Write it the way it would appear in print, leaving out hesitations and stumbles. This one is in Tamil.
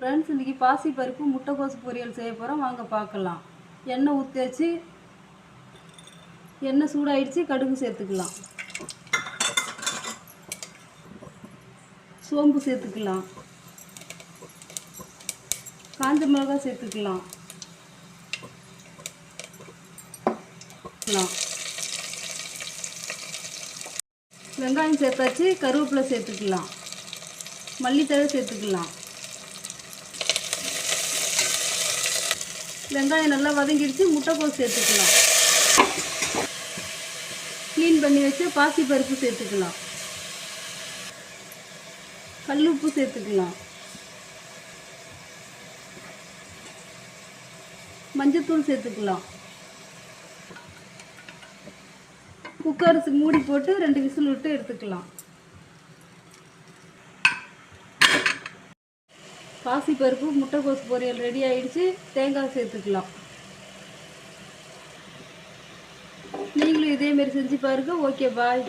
ஃப்ரெண்ட்ஸ், இன்றைக்கி பாசிப்பருப்பு முட்டைக்கோசு பொரியல் செய்ய போகிறோம். வாங்க பார்க்கலாம். எண்ணெய் ஊற்றியாச்சு. எண்ணெய் சூடாயிடுச்சு. கடுகு சேர்த்துக்கலாம். சோம்பு சேர்த்துக்கலாம். காஞ்ச மிளகாய் சேர்த்துக்கலாம். வெங்காயம் சேர்த்தாச்சு. கருவேப்பிலை சேர்த்துக்கலாம். மல்லித்தழை சேர்த்துக்கலாம். வெங்காயம் நல்லா வதங்கிடுச்சு. முட்டைக்கோஸ் சேர்த்துக்கலாம். க்ளீன் பண்ணி வச்சு பாசிப்பருப்பு சேர்த்துக்கலாம். கல் உப்பு சேர்த்துக்கலாம். மஞ்சத்தூள் சேர்த்துக்கலாம். குக்கர் மூடி போட்டு 2 விசில் விட்டு எடுத்துக்கலாம். பாசிப்பருப்பு முட்டைக்கோசு பொரியல் ரெடி ஆயிடுச்சு. தேங்காய் சேர்த்துக்கலாம். நீங்களும் இதேமாரி செஞ்சு பாருங்க. ஓகே, பாய்.